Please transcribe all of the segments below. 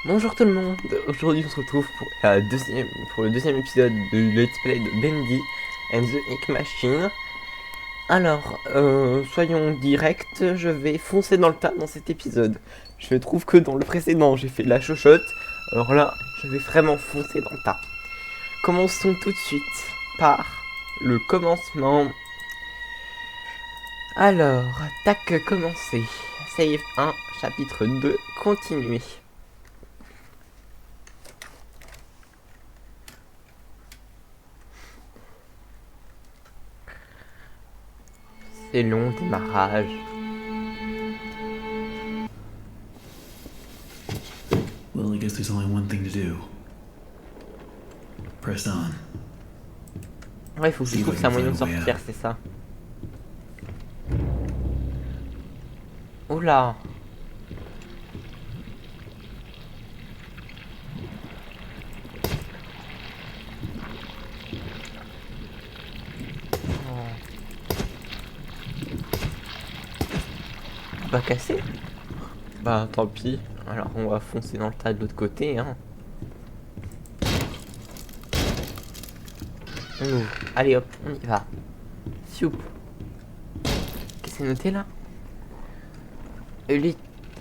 Bonjour tout le monde, aujourd'hui on se retrouve pour le deuxième épisode de Let's Play de Bendy and the Ink Machine. Alors, soyons directs, je vais foncer dans le tas dans cet épisode. Je trouve que dans le précédent j'ai fait la chochotte, alors là je vais vraiment foncer dans le tas. Commençons tout de suite par le commencement. Alors, tac, commencer. Save 1, chapitre 2, continuer. C'est long démarrage. Well, I guess there's only one thing to do. Press on. Ouais, il faut que je trouve un moyen de sortir, c'est ça. Oula. Pas cassé? Bah tant pis, alors on va foncer dans le tas de l'autre côté hein. On ouvre. Allez hop, on y va. Sioup. Qu'est-ce que c'est noté là?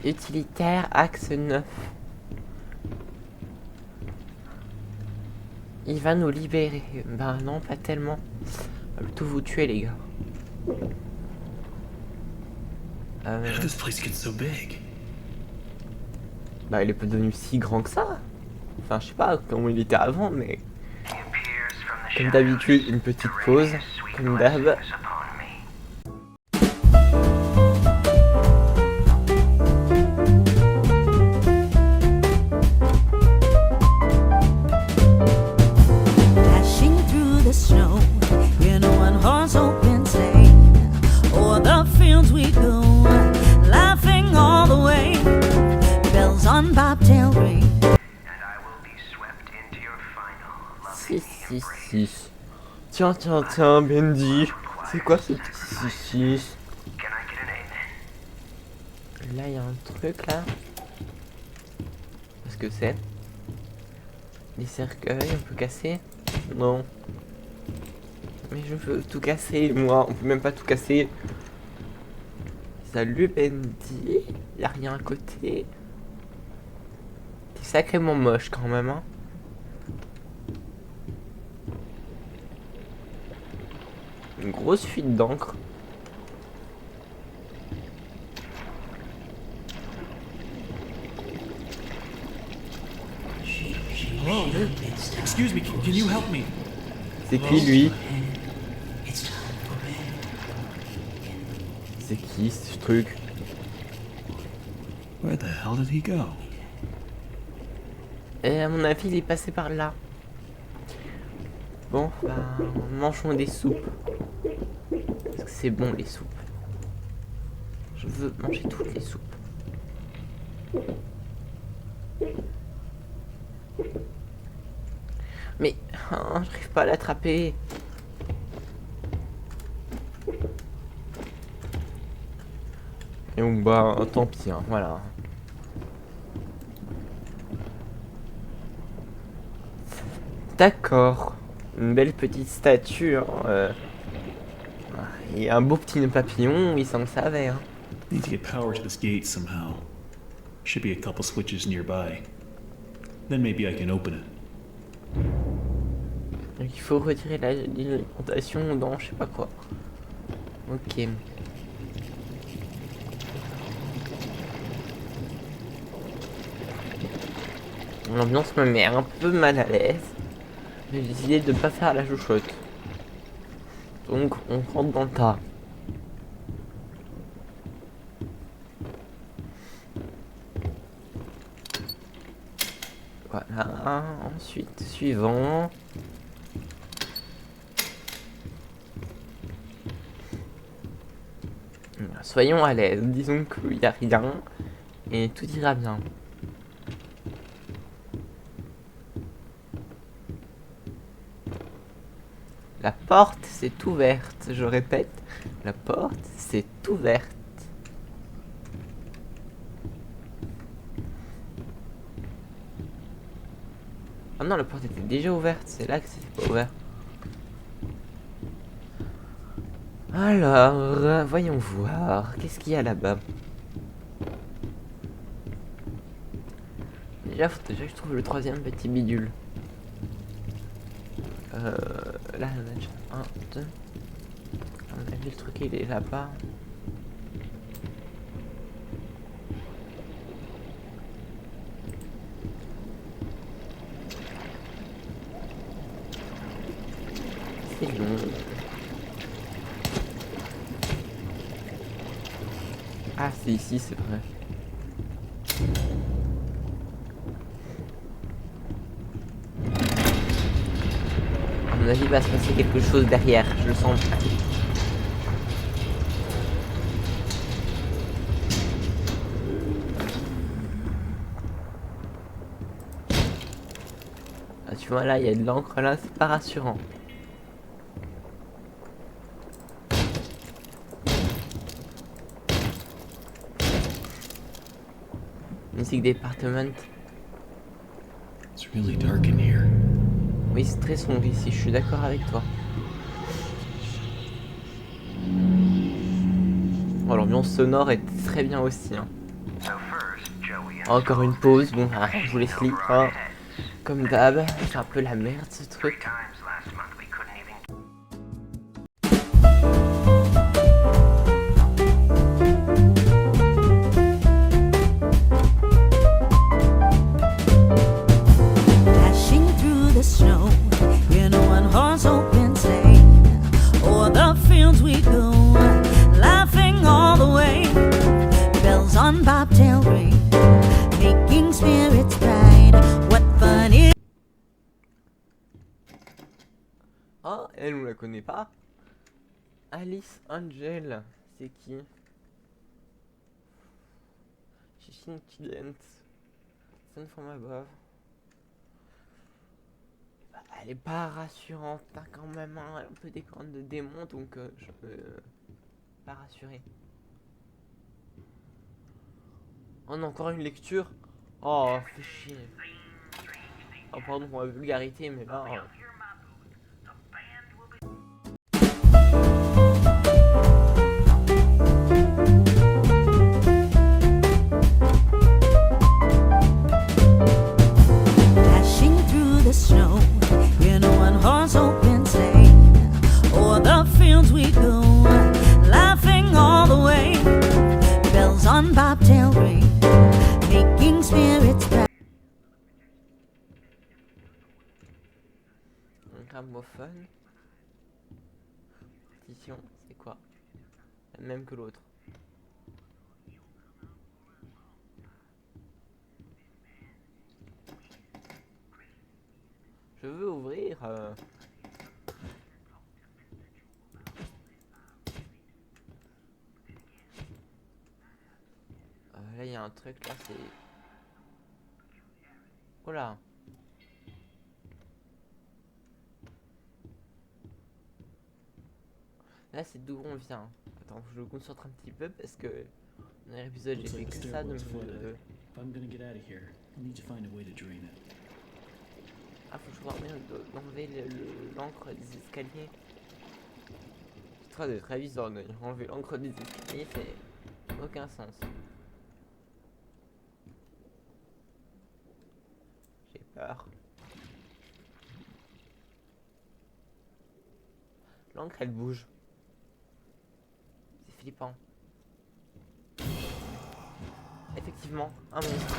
Utilitaire axe 9. Il va nous libérer. Bah non, pas tellement. On va plutôt vous tuer les gars. How did this place get so big? Bah il est pas devenu si grand que ça. Enfin je sais pas comment il était avant mais... Comme d'habitude une petite pause. Comme d'hab. Dashing through the snow in a one-horse open sleigh. O'er the fields we go, laughing all the way. Bells on bobtail ring. Si. Tiens, Bendy. C'est quoi ce petit si? Là, il y a un truc là. Qu'est-ce que c'est? Des cercueils, on peut casser? Non. Mais je veux tout casser, moi. On peut même pas tout casser. Salut Bendy. Y a rien à côté. T'es sacrément moche quand même, hein. Une grosse fuite d'encre. Hello? Excuse me, can you help me? C'est qui lui? C'est qui ce truc? Where the hell did he go? Et à mon avis, il est passé par là. Bon, bah, mangeons des soupes. Parce que c'est bon les soupes. Je veux manger toutes les soupes. Mais, hein, j'arrive pas à l'attraper. Et bon, bah, tant pis, hein, voilà. D'accord. Une belle petite statue. Hein, et un beau petit nœud papillon, il s'en savait. Hein. Need to get power to this gate somehow. Should be a couple switches nearby. Then maybe I can open it. Donc il faut retirer l'alimentation dans je sais pas quoi. Ok. L'ambiance me met un peu mal à l'aise. J'ai décidé de ne pas faire la chochotte. Donc on rentre dans le tas. Voilà. Ensuite, suivant. Soyons à l'aise. Disons qu'il n'y a rien. Et tout ira bien. La porte s'est ouverte, je répète, la porte s'est ouverte. Ah non, la porte était déjà ouverte, c'est là que c'était pas ouvert. Alors, voyons voir, qu'est-ce qu'il y a là-bas? Déjà, faut déjà que je trouve le troisième petit bidule. Là, on a déjà 1, 2. À mon avis, le truc il est là-bas. C'est long. Ah, c'est ici, c'est vrai. À mon avis, il va se passer quelque chose derrière, je le sens. Ah, tu vois, là, il y a de l'encre, là, c'est pas rassurant. Music Department. It's really dark in here. Oui, c'est très sombre ici, je suis d'accord avec toi. Oh, l'ambiance sonore est très bien aussi. Hein. Encore une pause, bon, je vous laisse libre. Hein. Comme d'hab, c'est un peu la merde ce truc. Dashing through the snow in a one-horse open sleigh. O'er the fields we go, laughing all the way. Bells on bobtail ring, making spirits bright. What fun it Ah, elle, on la connaît pas. Alice Angel, c'est qui? Chichin Kident. Send from above. Elle est pas rassurante, hein, quand même, hein, un peu des cornes de démon, donc je peux pas rassurer. On a encore une lecture. Oh, fais chier. Oh, pardon pour la vulgarité, mais là. dashing through the snow in a one-horse open sleigh. O'er the fields we go, laughing all the way. Bells on bobtail ring, making spirits bright. Un gramophone. Partition, c'est quoi? La même que l'autre. Je veux ouvrir. Là, il y a un truc, là, c'est... Oh là. Là, c'est d'où on vient. Attends, je me concentre un petit peu parce que dans l'épisode, j'ai fait que ça de... If I'm gonna get out of here, I'll need to find a way to drain it. Ah, faut que je vois moyen d'enlever l'encre des escaliers. C'est très très bizarre d'enlever l'encre des escaliers, c'est aucun sens. J'ai peur. L'encre elle bouge. C'est flippant. Effectivement, un monstre.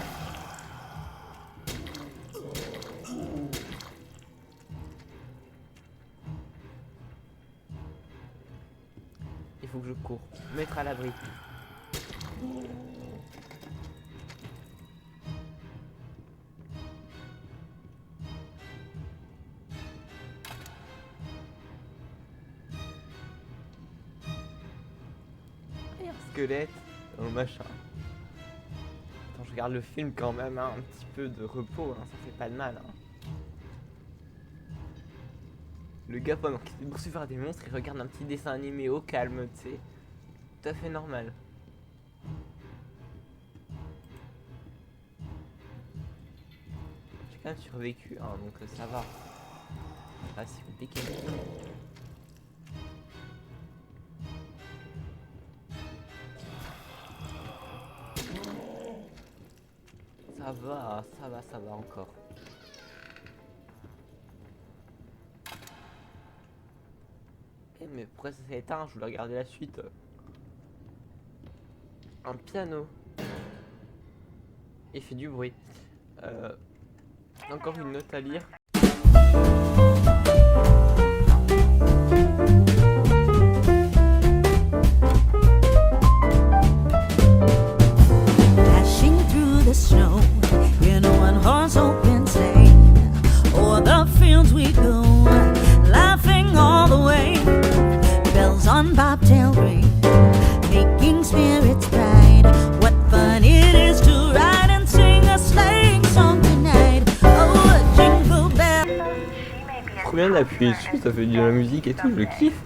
Il faut que je cours. Me mettre à l'abri. Il y a un squelette dans le machin. Attends, je regarde le film quand même, hein, un petit peu de repos, hein, ça fait pas de mal. Hein. Le gars, pendant qu'il est poursuivi par des monstres, il regarde un petit dessin animé au calme, tu sais. Tout à fait normal. quand même survécu, hein, donc ça va. Là, c'est compliqué. Ça va encore. Eh, mais pourquoi ça s'est éteint? Je voulais regarder la suite. Un piano. Il fait du bruit. Encore une note à lire. Dashing through the snow in a one-horse open sleigh. O'er the fields we go, laughing all the way. Bells on bobtail ring, making spirits bright. What fun it is to ride and sing a sleighing song tonight. Oh, a jingle bell. Trop bien d'appuyer dessus, ça fait de la musique et tout, je kiffe.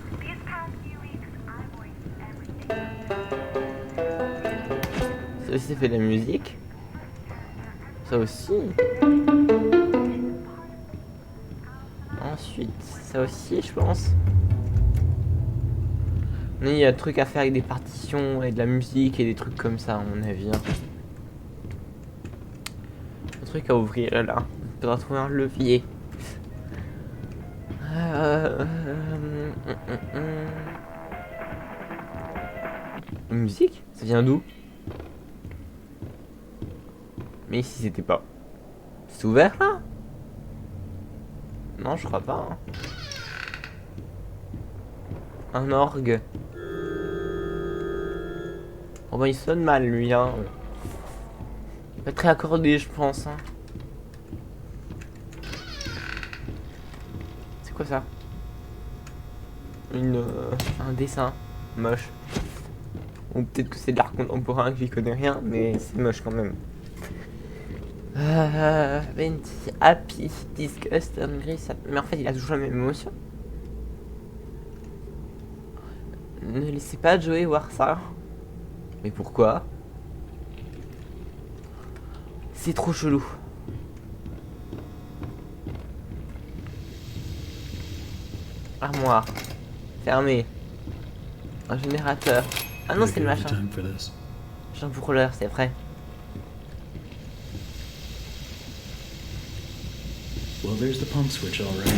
Ça aussi, ça fait de la musique. Ça aussi. Ensuite, ça aussi, je pense. Mais il y a des trucs à faire avec des partitions et de la musique et des trucs comme ça, à mon avis. Hein. Un truc à ouvrir là. On faudra trouver un levier. Une musique? Ça vient d'où? Mais ici c'était pas. C'est ouvert là? Non, je crois pas. Hein. Un orgue. Oh bah il sonne mal lui hein. Pas très accordé je pense hein. C'est quoi ça? Un dessin moche. Ou peut-être que c'est de l'art contemporain que j'y connais rien, mais c'est moche quand même. Venti, happy, disgust, angry, ça... Mais en fait il a toujours la même émotion. Ne laissez pas Joey voir ça. Mais pourquoi? C'est trop chelou. Armoire. Fermé. Un générateur. Ah non, c'est le machin. Machin pour l'heure, c'est vrai. Well, there's the pump switch, all right.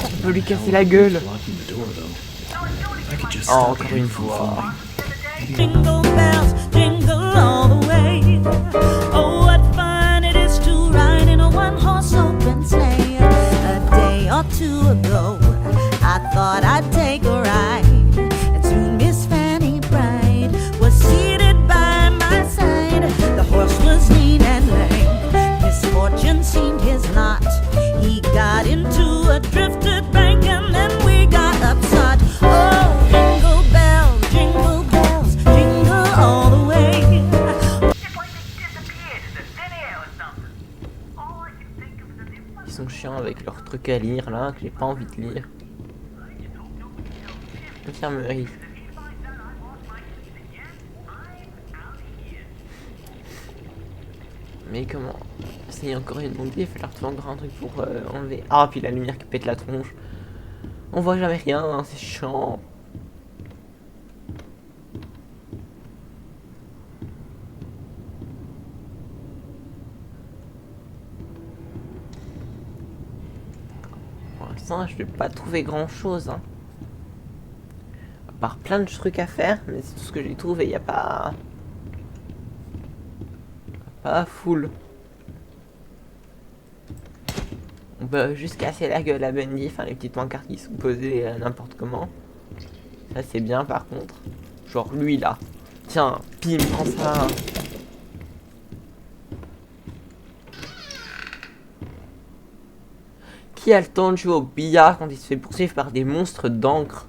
On peut lui casser la gueule. Locking the door, though. I could just Oh, stop encore une fois. Jingle bells, jingle all the way. Oh, what fun it is to ride in a one-horse open sleigh. A day or two ago, I thought I'd take a ride, and soon Miss Fanny Bright was seated by my side. The horse was lean and lame, misfortune seemed his lot. He got into a drifted bank and then we got upset. Oh, jingle bells, jingle bells, jingle all the way. Ils sont chiants avec leurs trucs à lire là, que j'ai pas envie de lire. Infirmerie. Mais comment? C'est encore une ondée, il va falloir trouver encore un truc pour enlever. Ah, puis la lumière qui pète la tronche. On voit jamais rien, hein, c'est chiant. Pour l'instant, je vais pas trouver grand chose. Hein. À part plein de trucs à faire, mais c'est tout ce que j'ai trouvé, il n'y a pas. Pas full. On peut juste casser la gueule à Bendy, enfin les petites pancartes qui sont posées n'importe comment. Ça c'est bien par contre. Genre lui là. Tiens, pim, prends ça. Qui a le temps de jouer au billard quand il se fait poursuivre par des monstres d'encre?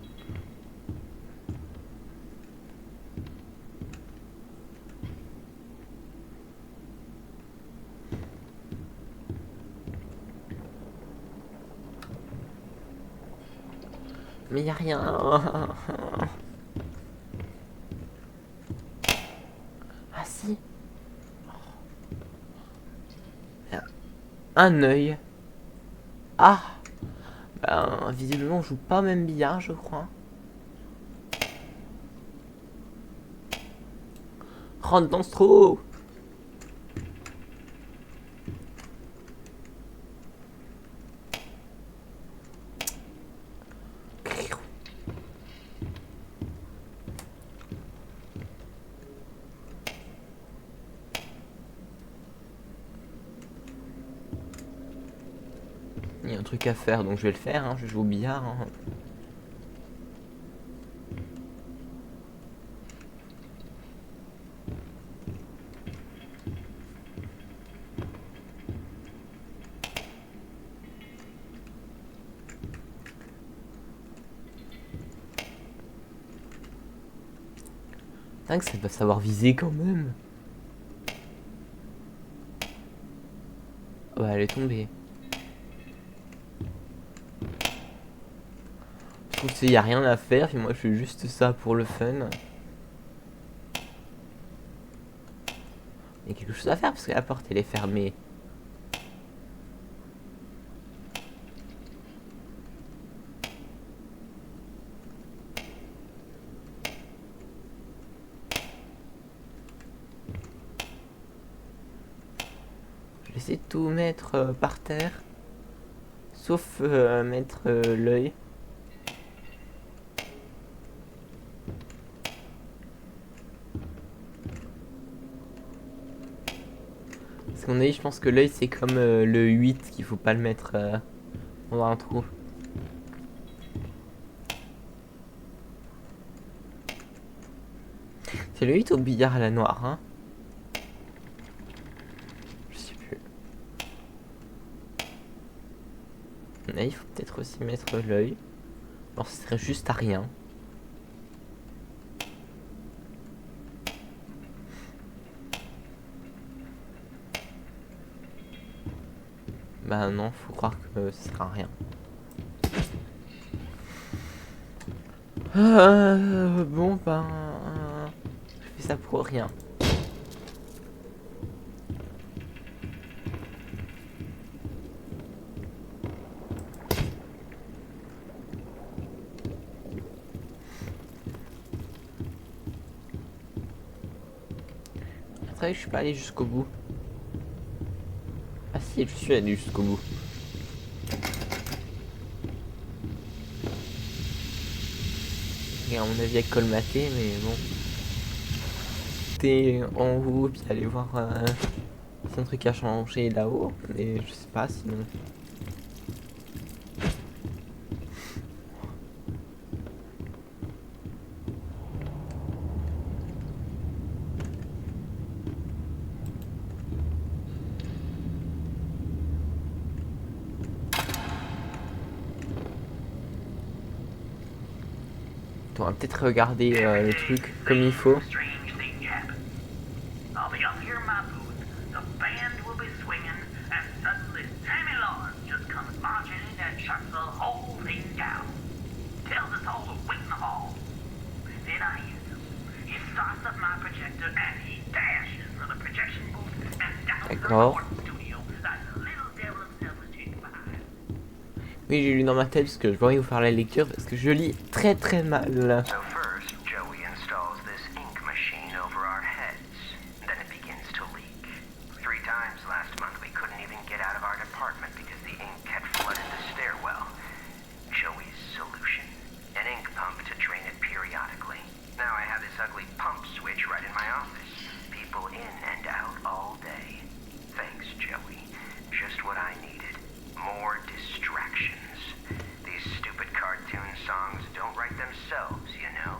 Mais y a rien. Ah si. un œil. Ah, ben, visiblement, on joue pas au même billard, je crois. Rentre dans ce trou. Il y a un truc à faire, donc je vais le faire, hein. Je joue au billard. Hein. Putain, que ça doit savoir viser quand même. Ouais, elle est tombée. Je trouve qu'il n'y a rien à faire, puis moi je fais juste ça pour le fun. Il y a quelque chose à faire parce que la porte elle est fermée. Je vais essayer de tout mettre par terre. Sauf mettre l'œil. Parce qu'on a dit, je pense que l'œil c'est comme le 8 qu'il faut pas le mettre dans un trou. C'est le 8 au billard à la noire, hein? Je sais plus. Là, il faut peut-être aussi mettre l'œil. Alors ce serait juste à rien. Bah non, faut croire que ce sera rien. Bon ben... je fais ça pour rien. Après, je suis pas allé jusqu'au bout. Ah si, je suis allé jusqu'au bout. Et à mon avis, avec colmaté, mais bon. T'es en haut, puis aller voir si un truc a changé là-haut, mais je sais pas sinon. On va peut-être regarder le truc comme il faut. Strange thing happened. I'll be up here in my booth, the band will be swinging, and suddenly Sammy Lawrence just comes marching in and shuts the whole thing down. Tells us all to wait in the hall. Then I hear him. He starts up my projector and he dashes for the projection booth and down to the D'accord. recording studio like the little devil himself is chasing behind. Oui, j'ai lu dans ma tête parce que je voulais vous faire la lecture parce que je lis très très mal. So first, Joey installs this ink machine over our heads. Then it begins to leak. 3 times last month we couldn't even get out of our department because the ink had flooded the stairwell. Joey's solution? An ink pump to drain it periodically. Now I have this ugly pump switch right in my office. People in and out all day. Thanks, Joey. Just what I needed. More distractions. These stupid cartoon songs don't write themselves, you know.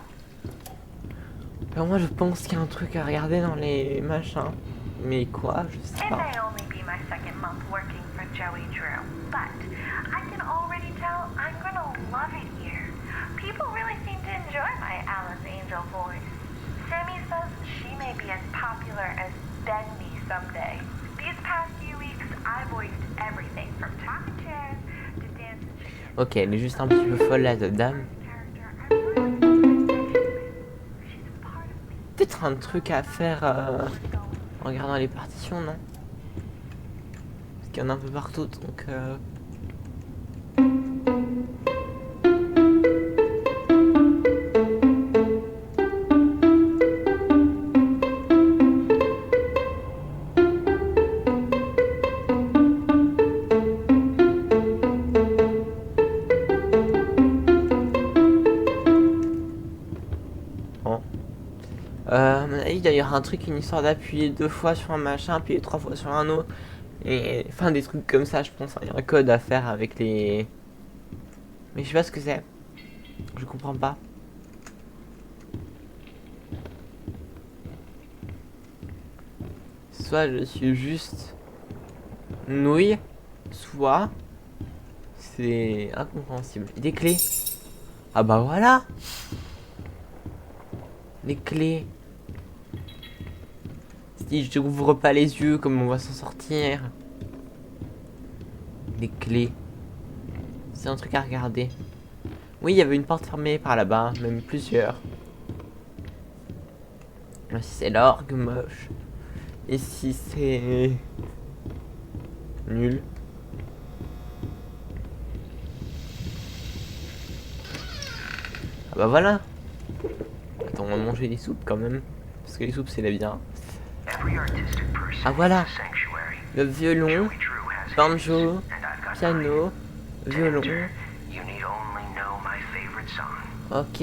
Alors moi je pense qu'il y a un truc à regarder dans les machins. Mais quoi? Je sais It pas. may only be my second month working for Joey Drew, but I can already tell I'm gonna love it here. People really seem to enjoy my Alice Angel voice. Sammy says she may be as popular as Bendy someday. These past few weeks, I voiced everything from talking chairs to dancing chickens. Ok, elle est juste un petit peu folle la dame. Peut-être un truc à faire en regardant les partitions, non? qu'il y en a un peu partout, donc bon. À mon avis, il doit y avoir un truc, une histoire d'appuyer 2 fois sur un machin, appuyer 3 fois sur un autre. Et enfin des trucs comme ça, je pense. Il y a un code à faire avec les... Mais je sais pas ce que c'est. Je comprends pas. Soit je suis juste nouille, soit c'est incompréhensible. Et des clés. Ah bah voilà. Les clés. Si je ouvre pas les yeux, comment on va s'en sortir? Les clés. C'est un truc à regarder. Oui, il y avait une porte fermée par là-bas, même plusieurs. Ici c'est l'orgue moche. Ici c'est... nul. Ah bah voilà. Attends, on va manger des soupes quand même. Parce que les soupes c'est la bien. Ah voilà. Le violon, banjo, piano, violon. Ok.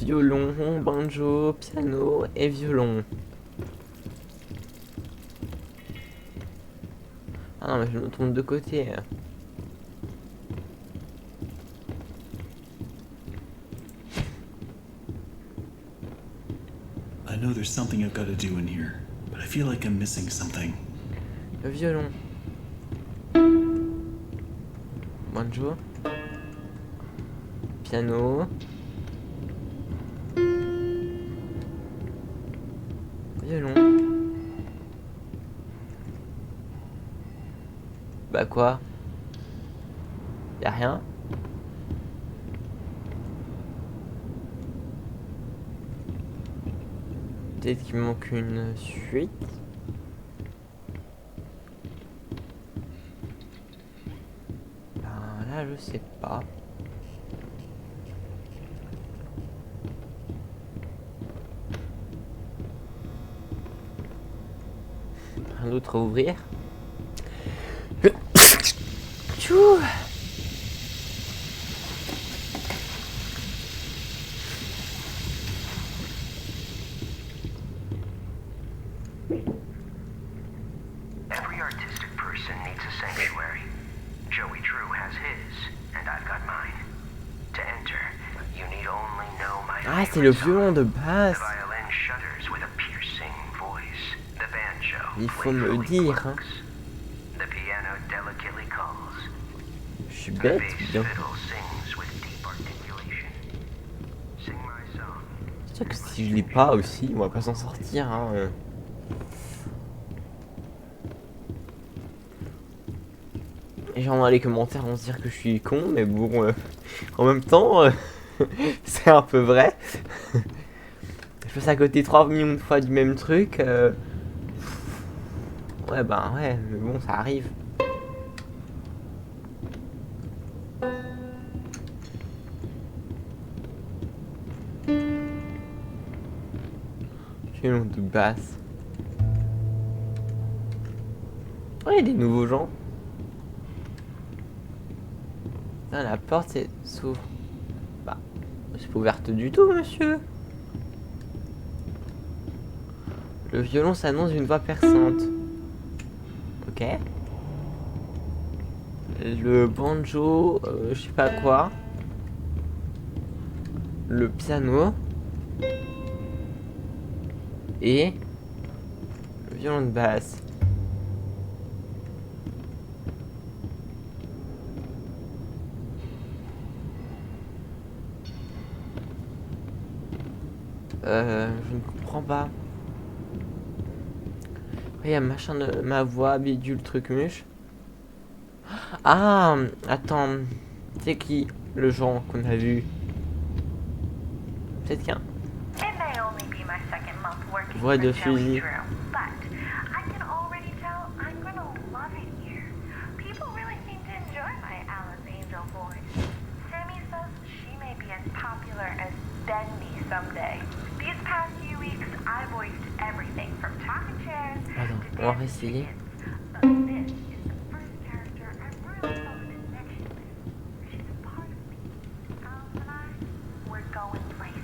Violon, banjo, piano et violon. Ah non mais je me tourne de côté. I know there's something I've got to do in here, but I feel like I'm missing something. Le violon. Banjo. Piano. Violon. Bah quoi? Y'a rien? Peut-être qu'il me manque une suite. Ben là je sais pas. Rien d'autre à ouvrir. Tchou. Every artistic person needs a sanctuary. Joey Drew has his, and I've got mine. To enter, you need only know my Ah, c'est le violon de The basse. violin shudders with a piercing voice. The banjo Il faut me le playfully dire, hein. clucks. The piano delicately calls. Je suis The bête, bass bien. fiddle sings with deep articulation. Sing my song. C'est sûr que si je l'ai pas aussi, on va pas s'en sortir, hein. Les gens dans les commentaires vont se dire que je suis con, mais bon, en même temps, c'est un peu vrai. Je passe à côté 3 millions de fois du même truc. Ouais, bah ouais, mais bon, ça arrive. Violon de basse. Ouais, des nouveaux gens. Ah, la porte s'ouvre. Bah, c'est pas ouverte du tout, monsieur. Le violon s'annonce d'une voix perçante. Ok. Le banjo, je sais pas quoi. Le piano. Et le violon de basse. Je ne comprends pas. Il y a machin de ma voix, bidule, truc muche. Ah, attends. C'est qui le genre qu'on a vu? Peut-être qu'un. It may only be my second month working Voix for de Joey fusil. Drew, but I can already tell I'm gonna love it here. People really seem to enjoy my Alice Angel voice. Sammy says she may be as popular as Bendy someday. These past few weeks, I voiced everything from talking chairs Attends, to on va dancing essayer. chickens. But this is the first character I really felt a connection with. She's a part of me. Alice and I, we're going places.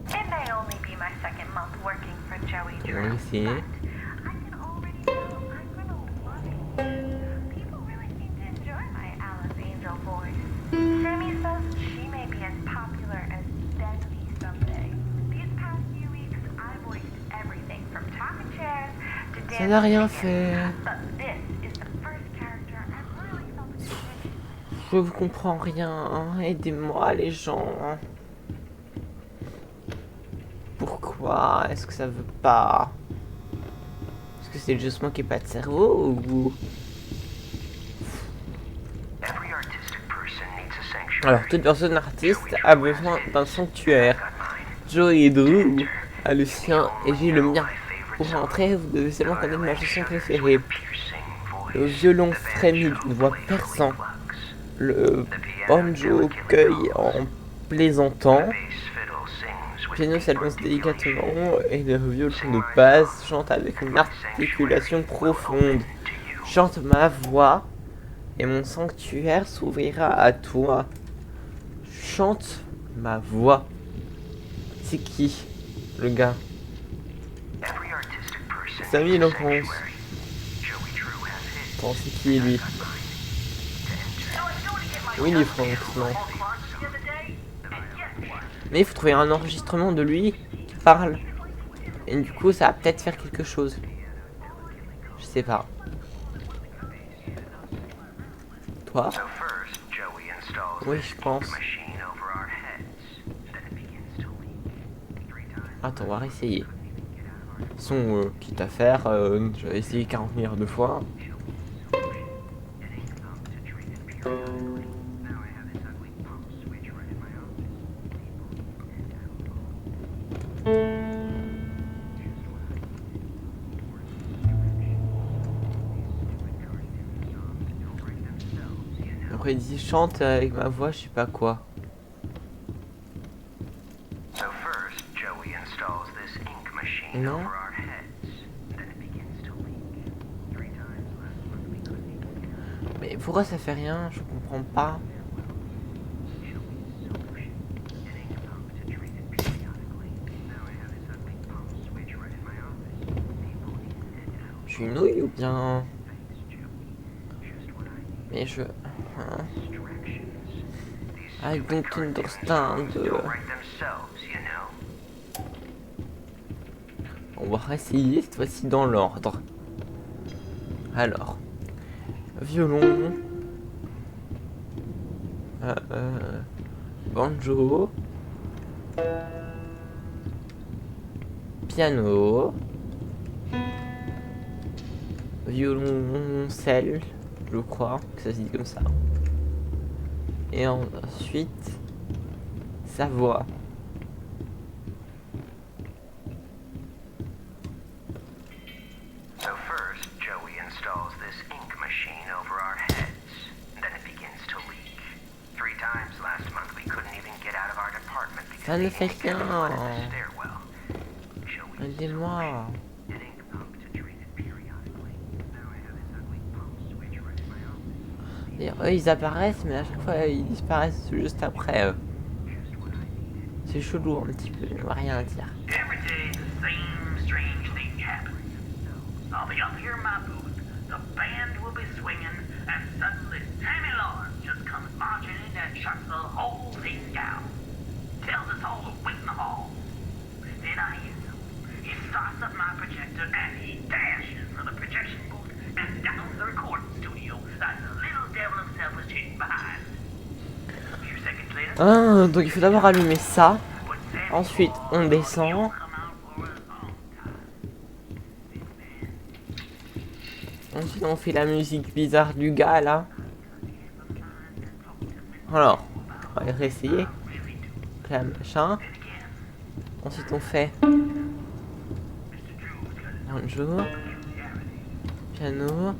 It may only be my second month working for Joey On Drew, va but essayer. I can already tell I'm gonna love it here. People really seem to enjoy my Alice Angel voice. Sammy says she may be as popular as Bendy someday. These past few weeks, I voiced everything from talking chairs to Ça n'a dancing rien chickens. fait. But this is the first character I've really felt a connection with. Je vous comprends rien. Aidez-moi les gens. Pourquoi est-ce que ça veut pas? Est-ce que c'est juste moi qui ai pas de cerveau ou... Every artistic person needs a sanctuary. Alors, toute personne artiste a besoin d'un sanctuaire. Joey Drew a le sien et j'ai le mien. Pour rentrer, vous devez seulement connaître ma chanson préférée. Le violon frémit d'une voix perçante. Le banjo cueille en plaisantant. Le piano s'allonge délicatement et le violon de basse chante avec une articulation profonde. Chante ma voix et mon sanctuaire s'ouvrira à toi. Chante ma voix. C'est qui le gars? Samy Lopez. Attends, c'est qui lui? Willy Franks, non. Mais il faut trouver un enregistrement de lui qui parle. Et du coup, ça va peut-être faire quelque chose. Je sais pas. Toi? Oui, je pense. Attends, on va réessayer. De toute façon, quitte à faire, je vais essayer 40 milliards de fois. Après il dit chante avec ma voix, je sais pas quoi. Non. Mais pourquoi ça fait rien? Je comprends pas. Je suis une nouille ou bien... Mais je... Hein? I don't understand. On va essayer cette fois-ci dans l'ordre. Alors, violon, banjo, piano, violoncelle, je crois que ça se dit comme ça. Et ensuite, sa voix. Ça ne fait rien. Aidez-moi. D'ailleurs, eux ils apparaissent, mais à chaque fois ils disparaissent juste après. C'est chelou un petit peu, on va rien dire. Every day the same strange thing happens. I'll be up here in my booth, the band will be swinging, and suddenly Tammy Lawrence just comes marching in and shuts the whole thing down. Tells us all to wait in the hall. Then I hear him. He starts up my projector and he dashes for the projection booth and down the recording studio like the little devil himself was hidden behind. A few seconds later, Ah, donc il faut d'abord allumer ça. Ensuite, on descend. Ensuite, on fait la musique bizarre du gars, là. Alors, on va réessayer. Là, machin. Ensuite, on fait... banjo. Piano.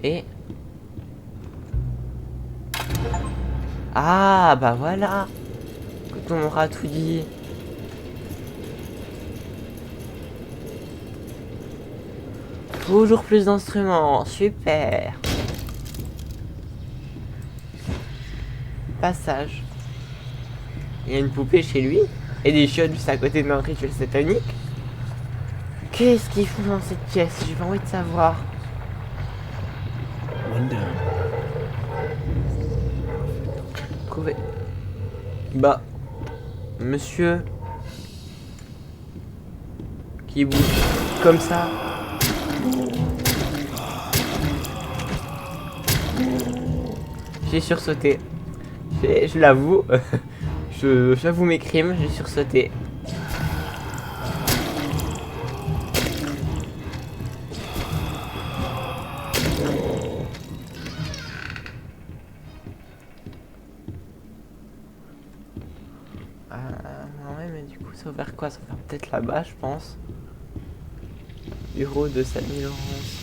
Et... ah, bah voilà. Quand on m'aura tout dit. Toujours plus d'instruments, super. Passage. Il y a une poupée chez lui et des chiottes juste à côté d'un rituel satanique. Qu'est-ce qu'ils font dans cette pièce? J'ai pas envie de savoir. One down. Couvé. Bah, monsieur qui bouge comme ça. J'ai sursauté. Je l'avoue. J'avoue mes crimes, j'ai sursauté. Ouais, mais du coup, ça va vers quoi? Ça va vers peut-être là-bas, je pense. Bureau de Samy Laurence.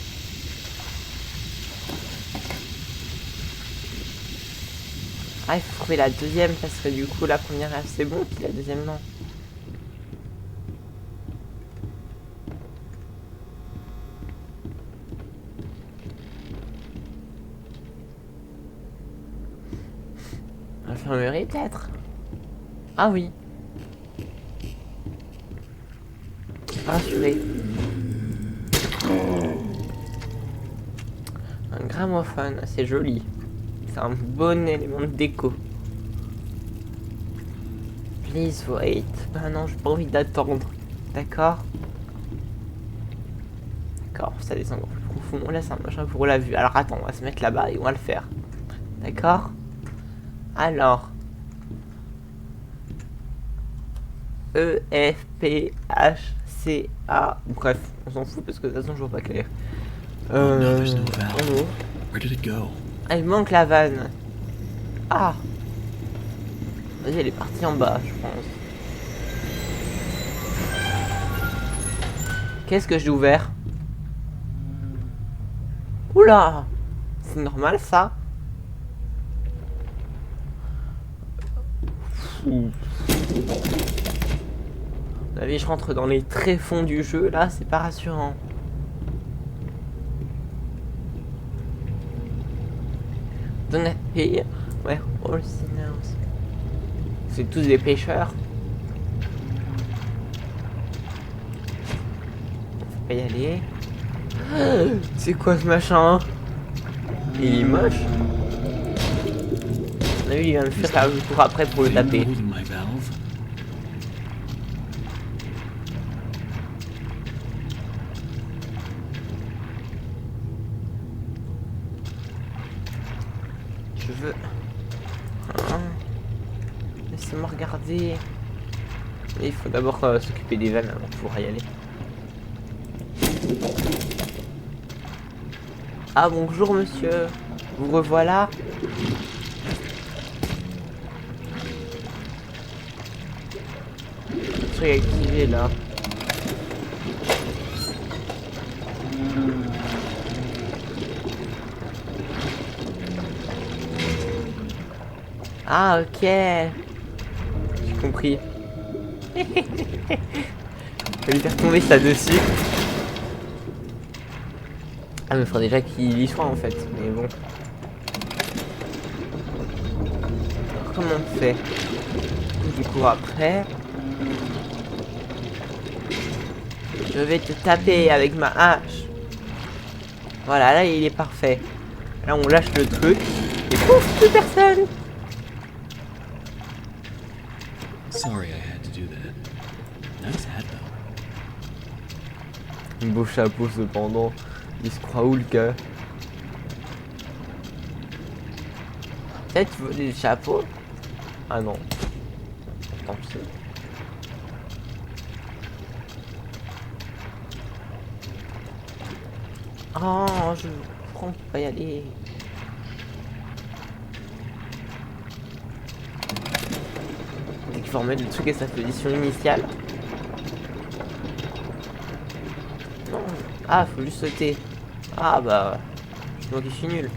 Ah, il faut trouver la deuxième parce que du coup, la première est assez bon, puis la deuxième non. Infirmerie peut-être. Ah oui. Rassuré. Un gramophone, c'est joli. C'est un bon élément de déco. Please wait. Ah non, j'ai pas envie d'attendre. D'accord. D'accord, ça descend encore plus profond. Là, c'est un machin pour la vue. Alors attends, on va se mettre là-bas et on va le faire. D'accord. Alors. E-F-P-H-C-A. Bref, on s'en fout parce que de toute façon, je vois pas clair. Oh no, there's no valve. On ouvre. Where did it go? Ah, il manque la vanne. Ah. Vas-y, elle est partie en bas, je pense. Qu'est-ce que j'ai ouvert? Oula. C'est normal, ça? Ouh. À mon avis, je rentre dans les tréfonds du jeu, là, c'est pas rassurant. Don't hear where all sinners. C'est tous des pêcheurs. Faut pas y aller. C'est quoi ce machin? Il est moche. On a vu, il vient de faire la cour après pour le taper. Holding my valve? Je veux... Hein, laissez-moi regarder. Et il faut d'abord s'occuper des vannes avant de pouvoir y aller. Ah bonjour monsieur. Vous revoilà. Je suis activé là. Ah ok. J'ai compris. Je vais lui faire tomber ça dessus. Ah mais il faudrait déjà qu'il y soit en fait. Mais bon. Alors, comment on fait? Du coup après. Je vais te taper avec ma hache. Voilà, là il est parfait. Là on lâche le truc. Et pouf, plus personne. Sorry I had to do that. Nice hat though. Un beau chapeau cependant. Il se croit où le gars? Peut-être voler le chapeau. Ah non. Tant pis. Oh, je comprends pas y aller. Dès qu'il faut remettre le truc à sa position initiale. Non. Ah, faut juste sauter. Ah bah, c'est moi qui suis nul.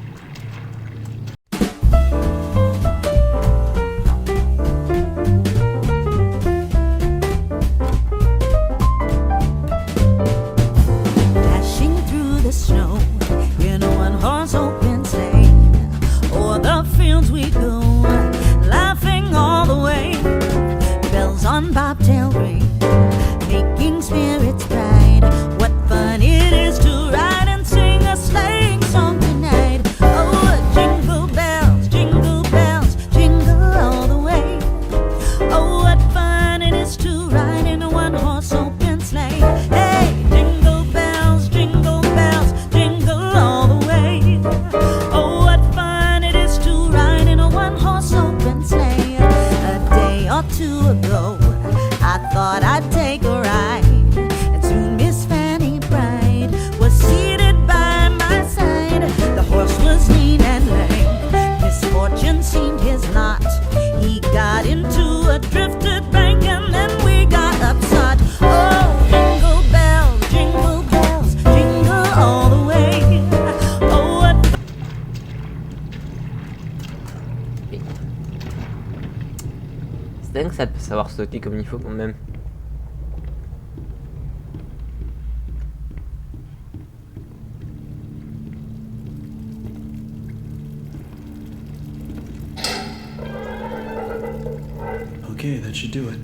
Dashing through the snow in a one-horse open sleigh. O'er the fields we go, laughing all the way. Bells on bobtail ring, making spirits bright. What fun it is to ride and sing a sleighing song tonight. Oh, jingle bells, jingle all the way. Oh, what fun it is to ride in a one-horse open sleigh. Hey, jingle bells, jingle all the way. Oh, what fun it is to ride in a one-horse open sleigh. A day or two ago, I thought I'd take a ride, and soon Miss Fanny Bright was seated by my side. The horse was lean and lame, misfortune seemed his lot. He got into a drifted bank and then we got upset. Oh, jingle bells, jingle all the way. Oh, what C'est dingue ça de savoir sauter comme il faut quand même. Okay, that should do it.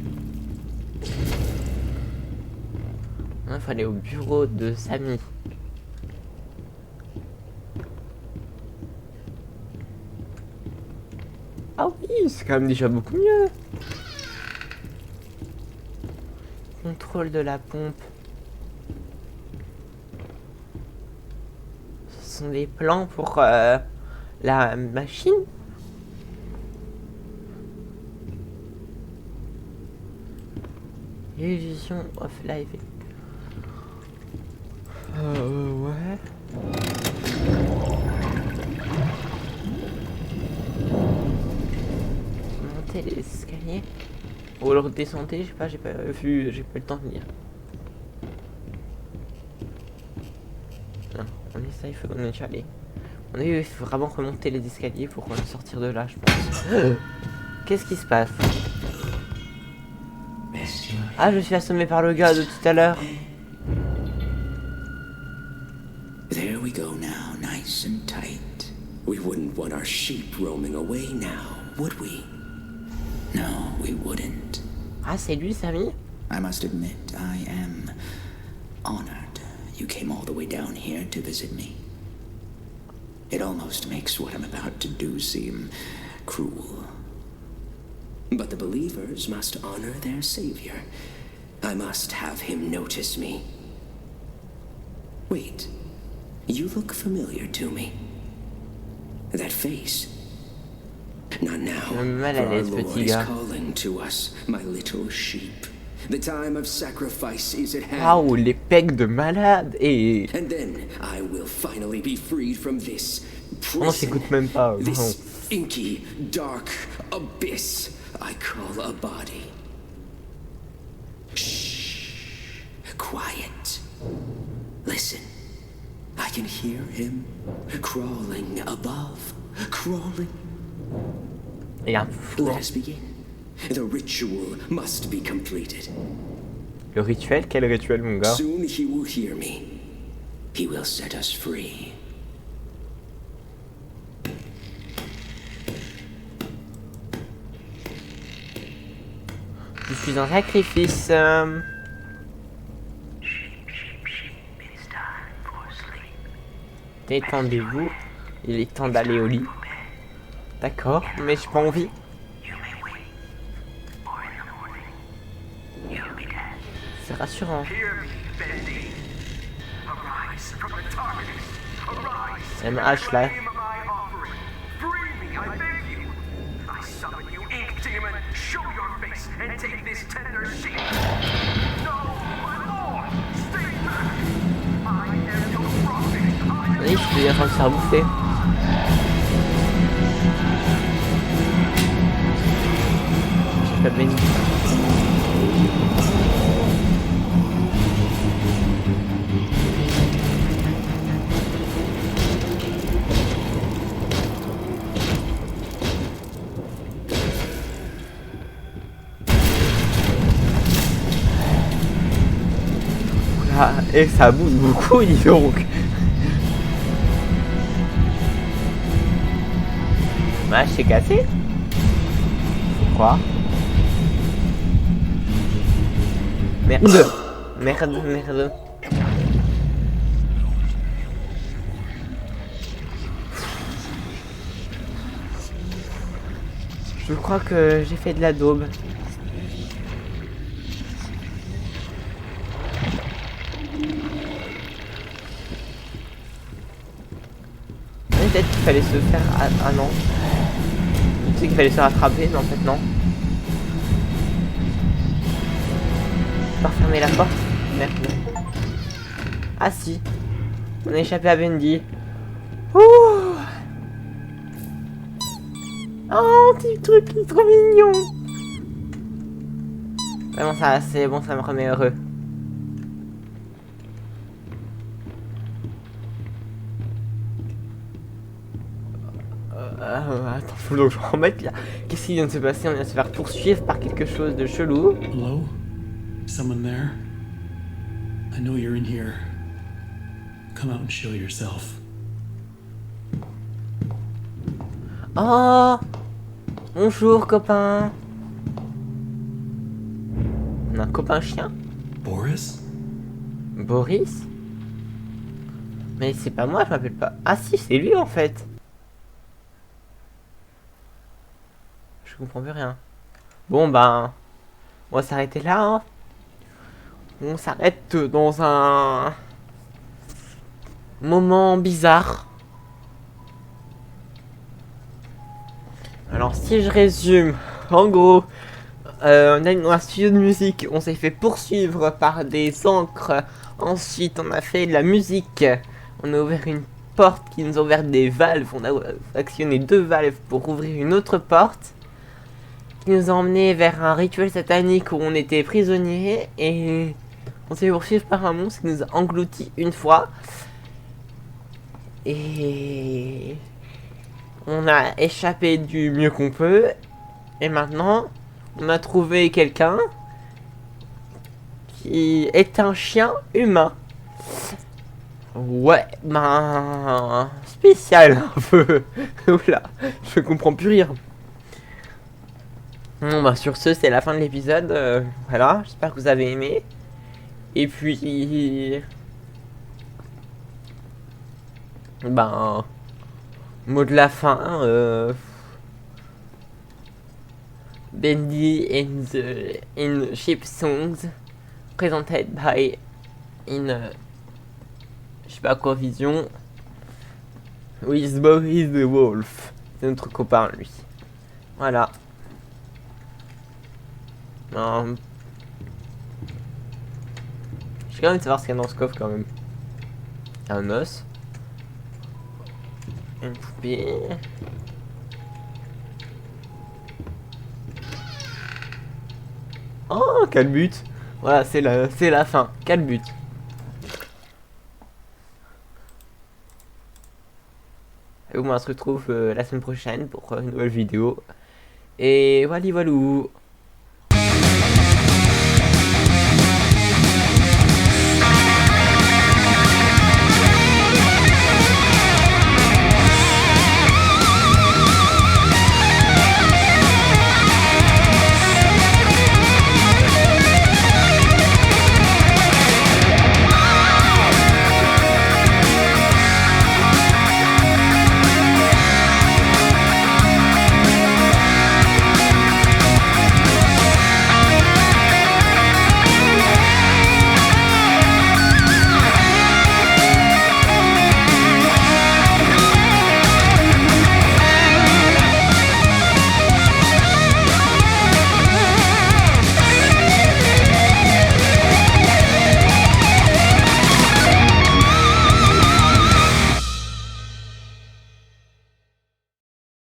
Il fallait au bureau de Sammy. Ah oui, c'est quand même déjà beaucoup mieux. Contrôle de la pompe. Ce sont des plans pour la machine. Illusion of life. Ouais. Monter les escaliers. Ou alors descendre, je sais pas, j'ai pas vu, j'ai pas eu le temps de lire. Non, on est safe, on est déjà allé. On a eu vraiment remonter les escaliers pour sortir de là, je pense. Qu'est-ce qui se passe? Ah, je suis assommé par le gars de tout à l'heure. There we go now, nice and tight. We wouldn't want our sheep roaming away now, would we? No, we wouldn't. Ah, c'est lui, Sammy? I must admit, I am honored you came all the way down here to visit me. It almost makes what I'm about to do seem cruel. But the believers must honor their savior. I must have him notice me. Wait, you look familiar to me. That face. Not now, Je me mets mal for à our l'aise, Lord petit is gars. calling to us, my little sheep. The time of sacrifice is at hand. Waouh, les pecs de malade. Et And then I will finally be freed from this prison. on s'écoute même pas. Non. This inky, dark abyss I call a body. Shh. Quiet. Listen. I can hear him crawling above. Crawling. Et un fou. Let us begin. The ritual must be completed. Le rituel? Quel rituel, mon gars? Soon he will hear me. He will set us free. Je suis un sacrifice. It's time for sleep. Détendez-vous. Il est temps d'aller au lit. D'accord, mais j'ai pas envie. You may wait, or in the morning, you'll be dead. C'est rassurant. Hear me, Bendy. Arise from the darkness. Arise. C'est un H là. Claim my offering. Free me, I beg you. and take this tender sheep. No, my lord, stay back. I am your prophet. Oui, il est en train de se faire bouffer. J'ai pas de béni. Ah, et ça bouge beaucoup, dis donc. Ah, je t'ai cassé. Quoi? Merde. Merde. Je crois que j'ai fait de la daube. Peut-être qu'il fallait se faire... Ah non. Je sais qu'il fallait se rattraper, mais en fait non. Pas refermer la porte. Merde. Ah si. On a échappé à Bendy. Ouh. Oh, petit truc, il est trop mignon. Vraiment ça, c'est bon, ça me remet heureux. Attends, faut que je remette là. Qu'est-ce qui vient de se passer? On vient de se faire poursuivre par quelque chose de chelou. Hello? Someone there? I know you're in here. Come out and show yourself. Oh! Bonjour copain. On a un copain chien? Boris? Boris? Mais c'est pas moi, je m'appelle pas. Ah si, c'est lui en fait. Je comprends plus rien. Bon ben, on va s'arrêter là. Hein. On s'arrête dans un moment bizarre. Alors si je résume, en gros, on est dans un studio de musique, on s'est fait poursuivre par des encres. Ensuite on a fait de la musique. On a ouvert une porte qui nous a ouvert des valves. On a actionné 2 valves pour ouvrir une autre porte. Qui nous a emmené vers un rituel satanique où on était prisonniers et on s'est fait poursuivre par un monstre qui nous a engloutis une fois. Et on a échappé du mieux qu'on peut. Et maintenant, on a trouvé quelqu'un qui est un chien humain. Ouais, ben... spécial un peu. Oula, je comprends plus rien. Bon bah sur ce c'est la fin de l'épisode, voilà, j'espère que vous avez aimé. Et puis... Ben... Mot de la fin, Bendy in Sheep Songs, presented by je sais pas quoi vision, with Boris the Wolf. C'est notre copain lui. Voilà. J'ai quand même de savoir ce qu'il y a dans ce coffre quand même. Un os. Une poupée. Oh, quel but! Voilà, c'est la fin. Quel but! Et on se retrouve la semaine prochaine pour une nouvelle vidéo. Et voilà, voilà.